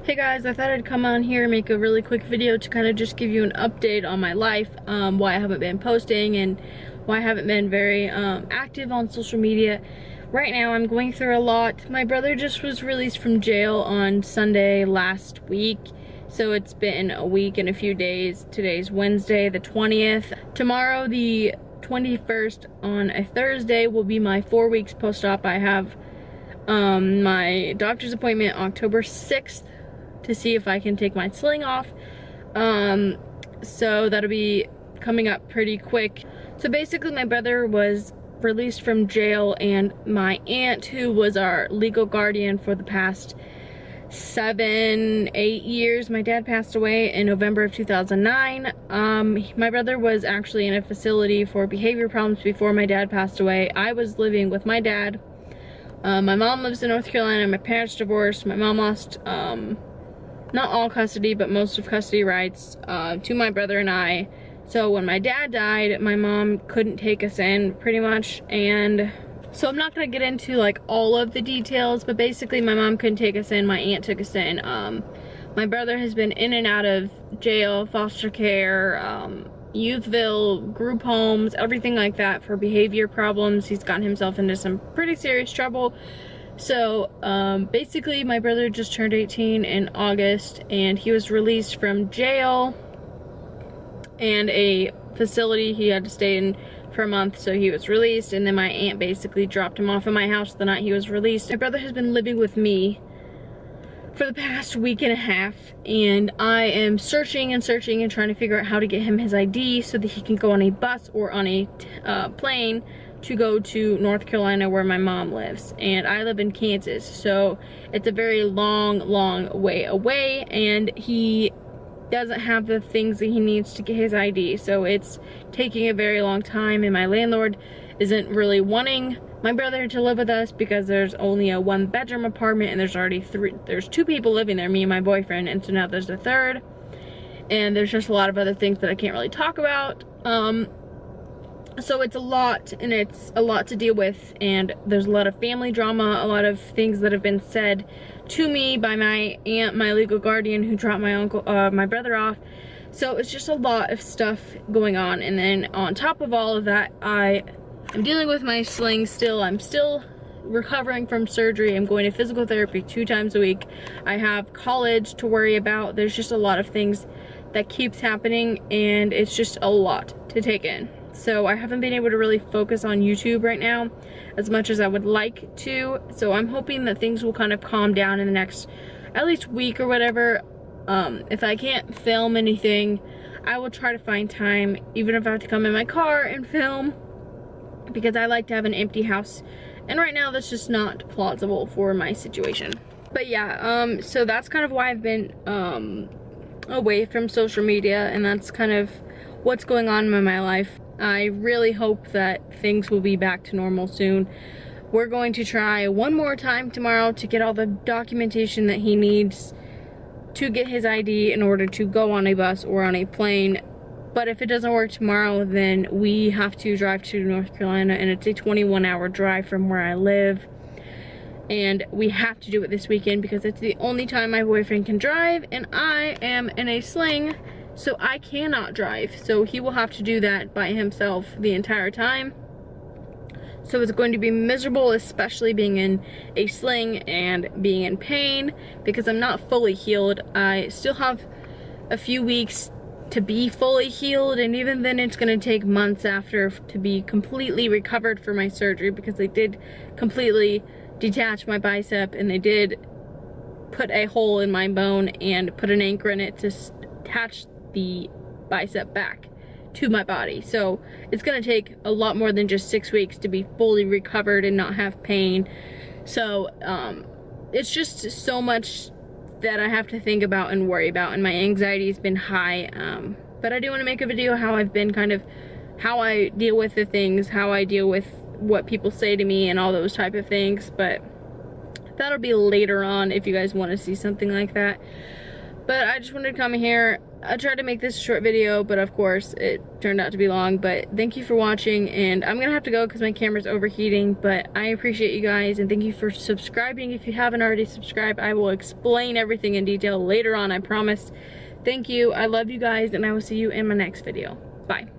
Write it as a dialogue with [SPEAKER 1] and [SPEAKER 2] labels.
[SPEAKER 1] Hey guys, I thought I'd come on here and make a really quick video to kind of just give you an update on my life, why I haven't been posting and why I haven't been very active on social media. Right now I'm going through a lot. My brother just was released from jail on Sunday last week, so it's been a week and a few days. Today's Wednesday the 20th. Tomorrow the 21st on a Thursday will be my 4 weeks post-op. I have my doctor's appointment October 6th to see if I can take my sling off. So that'll be coming up pretty quick. So basically my brother was released from jail, and my aunt, who was our legal guardian for the past 7-8 years, my dad passed away in November of 2009. My brother was actually in a facility for behavior problems before my dad passed away. I was living with my dad. My mom lives in North Carolina. My parents divorced. My mom lost not all custody, but most of custody rights to my brother and I. So when my dad died, my mom couldn't take us in pretty much, and so I'm not gonna get into like all of the details, but basically my mom couldn't take us in, my aunt took us in. My brother has been in and out of jail, foster care, Youthville, group homes, everything like that for behavior problems. He's gotten himself into some pretty serious trouble. So basically my brother just turned 18 in August, and he was released from jail and a facility he had to stay in for a month, so he was released, and then my aunt basically dropped him off at my house the night he was released. My brother has been living with me for the past week and a half, and I am searching and searching and trying to figure out how to get him his ID so that he can go on a bus or on a plane to go to North Carolina where my mom lives, and I live in Kansas, so it's a very long way away, and he doesn't have the things that he needs to get his ID, so it's taking a very long time, and my landlord isn't really wanting my brother to live with us because there's only a 1-bedroom apartment, and there's 2 people living there, me and my boyfriend, and so now there's a third, and there's just a lot of other things that I can't really talk about. So it's a lot, and it's a lot to deal with, and there's a lot of family drama, a lot of things that have been said to me by my aunt, my legal guardian, who dropped my brother off. So it's just a lot of stuff going on, and then on top of all of that, I am dealing with my sling still. I'm still recovering from surgery. I'm going to physical therapy 2 times a week. I have college to worry about. There's just a lot of things that keeps happening, and it's just a lot to take in. So I haven't been able to really focus on YouTube right now as much as I would like to. So I'm hoping that things will kind of calm down in the next at least week or whatever. If I can't film anything, I will try to find time, even if I have to come in my car and film, because I like to have an empty house. And right now that's just not plausible for my situation. But yeah, so that's kind of why I've been away from social media, and that's kind of what's going on in my life. I really hope that things will be back to normal soon. We're going to try one more time tomorrow to get all the documentation that he needs to get his ID in order to go on a bus or on a plane. But if it doesn't work tomorrow, then we have to drive to North Carolina, and it's a 21-hour drive from where I live. And we have to do it this weekend because it's the only time my boyfriend can drive, and I am in a sling, so I cannot drive. So he will have to do that by himself the entire time. So it's going to be miserable, especially being in a sling and being in pain because I'm not fully healed. I still have a few weeks to be fully healed, and even then it's going to take months after to be completely recovered for my surgery, because they did completely detach my bicep, and they did put a hole in my bone and put an anchor in it to attach the bicep back to my body. So it's gonna take a lot more than just 6 weeks to be fully recovered and not have pain. So it's just so much that I have to think about and worry about, and my anxiety has been high. But I do want to make a video how I've been, kind of how I deal with the things, how I deal with what people say to me and all those type of things, but that'll be later on if you guys want to see something like that. But I just wanted to come here. I tried to make this a short video, but of course it turned out to be long. But thank you for watching, and I'm gonna have to go because my camera's overheating. But I appreciate you guys, and thank you for subscribing. If you haven't already subscribed, I will explain everything in detail later on, I promise. Thank you. I love you guys, and I will see you in my next video. Bye.